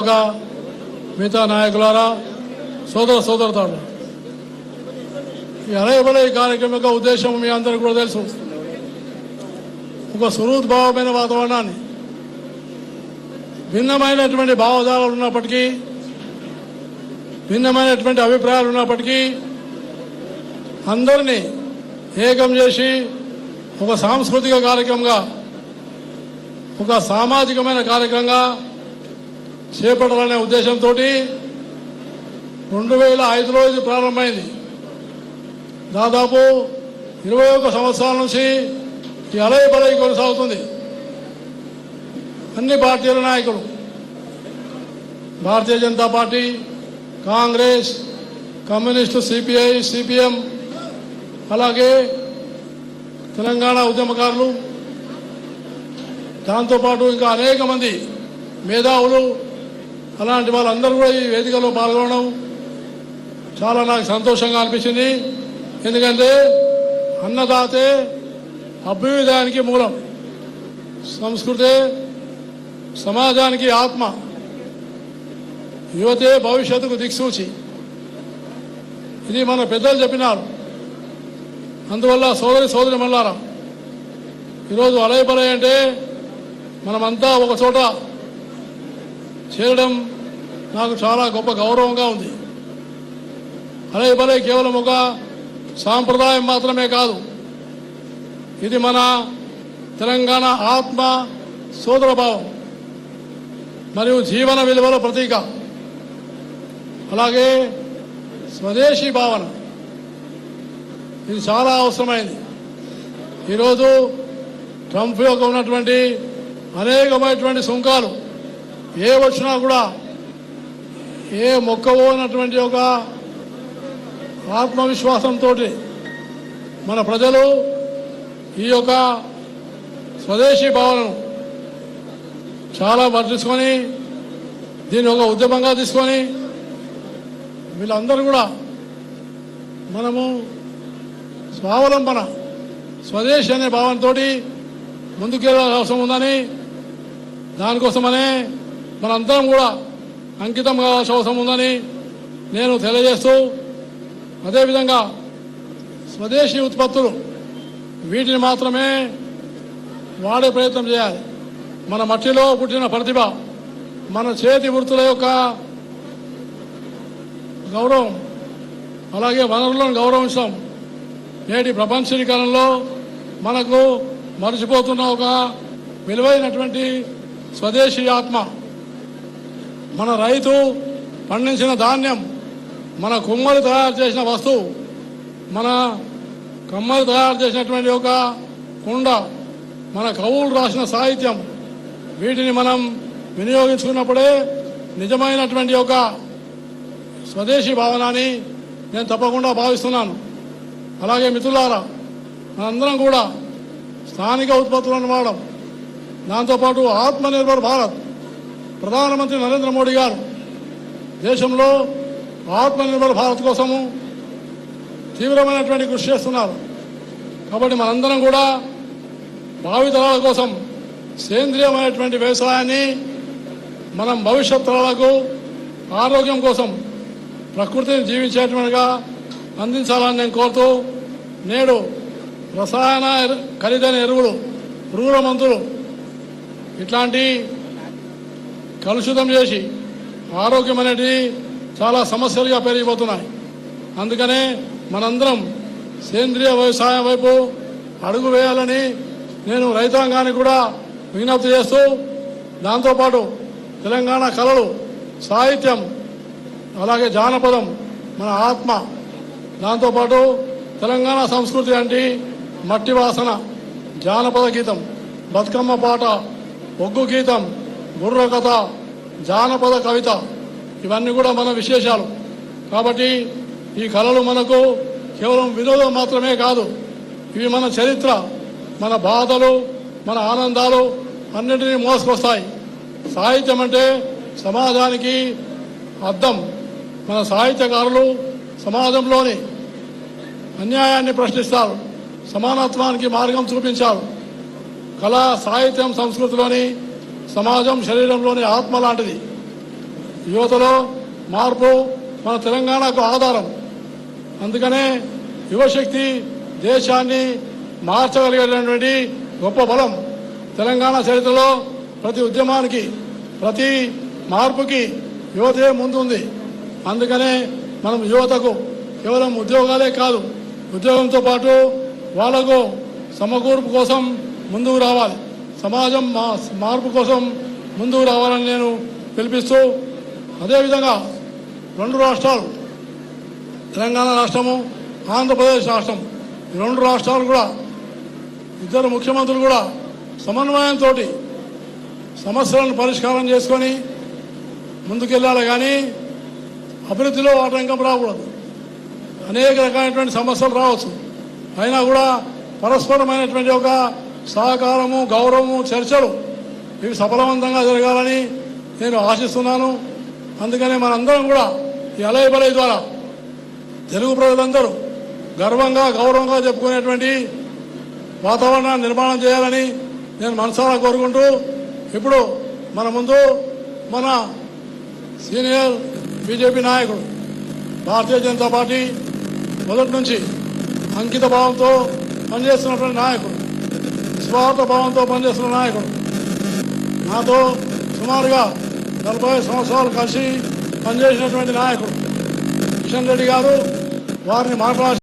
మిగతా నాయకులారా, సోదరతాడు, ఈ అలయబలే కార్యక్రమం యొక్క ఉద్దేశం మీ అందరికీ కూడా తెలుసు. ఒక సుహృద్భావమైన వాతావరణాన్ని, భిన్నమైనటువంటి భావజాలాలు ఉన్నప్పటికీ, భిన్నమైనటువంటి అభిప్రాయాలు ఉన్నప్పటికీ అందరినీ ఏకం చేసి ఒక సాంస్కృతిక కార్యక్రమంగా, ఒక సామాజికమైన కార్యక్రమంగా చేపట్టాలనే ఉద్దేశంతో 2005లో ఇది ప్రారంభమైంది. దాదాపు 21 సంవత్సరాల నుంచి ఈ అలయబలై కొనసాగుతుంది. అన్ని పార్టీల నాయకులు, Bharatiya Janata party, Congress, communist, CPI, CPM, అలాగే తెలంగాణ ఉద్యమకారులు, దాంతోపాటు ఇంకా అనేక మంది మేధావులు, అలాంటి వాళ్ళందరూ కూడా ఈ వేదికలో పాల్గొనడం చాలా నాకు సంతోషంగా అనిపించింది. ఎందుకంటే అన్నదాతే అభ్యుదయానికి మూలం, సంస్కృతే సమాజానికి ఆత్మ, యువతే భవిష్యత్తుకు దిక్సూచి, ఇది మన పెద్దలు చెప్పినారు. అందువల్ల సోదరి మల్లారా, ఈరోజు అలయబలై అంటే మనమంతా ఒక చోట చేరడం నాకు చాలా గొప్ప గౌరవంగా ఉంది. అలయబలై కేవలం ఒక సాంప్రదాయం మాత్రమే కాదు, ఇది మన తెలంగాణ ఆత్మ, సోదరభావం మరియు జీవన విలువల ప్రతీక. అలాగే స్వదేశీ భావన, ఇది చాలా అవసరమైంది. ఈరోజు ట్రంప్ యొక్క ఉన్నటువంటి అనేకమైనటువంటి సుంకాలు ఏ వచ్చినా కూడా ఏ మొక్కవో అన్నటువంటి ఒక ఆత్మవిశ్వాసంతో మన ప్రజలు ఈ యొక్క స్వదేశీ భావనను చాలా వర్తించుకొని దీన్ని ఒక ఉద్యమంగా తీసుకొని వీళ్ళందరూ కూడా మనము స్వావలంబన, స్వదేశీ అనే భావనతో ముందుకెళ్ళాల్సిన అవసరం ఉందని, దానికోసమనే మనందరం కూడా అంకితం కావాల్సిన అవసరం ఉందని నేను తెలియజేస్తూ, అదేవిధంగా స్వదేశీ ఉత్పత్తులు వీటిని మాత్రమే వాడే ప్రయత్నం చేయాలి. మన మట్టిలో పుట్టిన ప్రతిభ, మన చేతి వృత్తుల యొక్క గౌరవం, అలాగే వనరులను గౌరవించడం నేటి ప్రపంచీకరణలో మనకు మరచిపోతున్న ఒక విలువైనటువంటి స్వదేశీ ఆత్మ. మన రైతు పండించిన ధాన్యం, మన కుమ్మరి తయారు చేసిన వస్తువు, మన కమ్మరి తయారు చేసినటువంటి ఒక కుండ, మన కవులు రాసిన సాహిత్యం, వీటిని మనం వినియోగించుకున్నప్పుడే నిజమైనటువంటి ఒక స్వదేశీ భావనని నేను తప్పకుండా భావిస్తున్నాను. అలాగే మిత్రులారా, మనందరం కూడా స్థానిక ఉత్పత్తులను వాడడం, దాంతోపాటు ఆత్మనిర్భర్ భారత్, ప్రధానమంత్రి నరేంద్ర మోడీ గారు దేశంలో ఆత్మనిర్భర్ భారత్ కోసము తీవ్రమైనటువంటి కృషి చేస్తున్నారు. కాబట్టి మనందరం కూడా భావితరాల కోసం సేంద్రియమైనటువంటి వ్యవసాయాన్ని, మనం భవిష్యత్ తరాలకు ఆరోగ్యం కోసం ప్రకృతిని జీవించేటువంటిగా అందించాలని నేను కోరుతూ, నేడు రసాయన ఖరీదైన ఎరువులు, పురుగుల మందులు ఇట్లాంటి కలుషితం చేసి ఆరోగ్యం అనేది చాలా సమస్యలుగా పెరిగిపోతున్నాయి. అందుకనే మనందరం సేంద్రియ వ్యవసాయం వైపు అడుగు వేయాలని నేను రైతాంగానికి కూడా విజ్ఞప్తి చేస్తూ, దాంతోపాటు తెలంగాణ కళలు, సాహిత్యం, అలాగే జానపదం మన ఆత్మ, దాంతోపాటు తెలంగాణ సంస్కృతి అంటే మట్టి వాసన, జానపద గీతం, బతుకమ్మ పాట, ఒగ్గు గీతం, బుర్ర కథ, జానపద కవిత, ఇవన్నీ కూడా మన విశేషాలు. కాబట్టి ఈ కళలు మనకు కేవలం వినోదం మాత్రమే కాదు, ఇవి మన చరిత్ర, మన బాధలు, మన ఆనందాలు అన్నింటినీ మోసుకొస్తాయి. సాహిత్యం అంటే సమాజానికి అద్దం. మన సాహిత్యకారులు సమాజంలోని అన్యాయాన్ని ప్రశ్నిస్తారు, సమానత్వానికి మార్గం చూపించారు. కళ, సాహిత్యం, సంస్కృతిలోని సమాజం శరీరంలోని ఆత్మ లాంటిది. యువతలో మార్పు మన తెలంగాణకు ఆధారం. అందుకనే యువశక్తి దేశాన్ని మార్చగలిగేటటువంటి గొప్ప బలం. తెలంగాణ చరిత్రలో ప్రతి ఉద్యమానికి, ప్రతి మార్పుకి యువతే ముందుంది. అందుకనే మనం యువతకు కేవలం ఉద్యోగాలే కాదు, ఉద్యోగంతో పాటు వాళ్లకు సమకూర్పు కోసం ముందుకు రావాలి, సమాజం మార్పు కోసం ముందుకు రావాలని నేను పిలిపిస్తూ, అదేవిధంగా 2 రాష్ట్రాలు, తెలంగాణ రాష్ట్రము, ఆంధ్రప్రదేశ్ రాష్ట్రం, ఈ 2 రాష్ట్రాలు కూడా ఇద్దరు ముఖ్యమంత్రులు కూడా సమన్వయంతో సమస్యలను పరిష్కారం చేసుకొని ముందుకెళ్ళాలి. కానీ అభివృద్ధిలో ఆటంకం రాకూడదు. అనేక రకాలైనటువంటి సమస్యలు రావచ్చు, అయినా కూడా పరస్పరమైనటువంటి ఒక సహకారము, గౌరవము, చర్చలు ఇవి సఫలవంతంగా జరగాలని నేను ఆశిస్తున్నాను. అందుకనే మనందరం కూడా ఈ అలయ్ బలయ్ ద్వారా తెలుగు ప్రజలందరూ గర్వంగా, గౌరవంగా చెప్పుకునేటువంటి వాతావరణాన్ని నిర్మాణం చేయాలని నేను మనసారా కోరుకుంటూ, ఇప్పుడు మన ముందు మన సీనియర్ బీజేపీ నాయకుడు, భారతీయ జనతా పార్టీ మొదటి నుంచి అంకిత భావంతో పనిచేస్తున్నటువంటి నాయకుడు, నిస్వార్థ భావంతో పనిచేస్తున్న నాయకుడు, నాతో సుమారుగా 40 సంవత్సరాలు కలిసి పనిచేసినటువంటి నాయకుడు కిషన్ రెడ్డి గారు, వారిని మాట్లాడి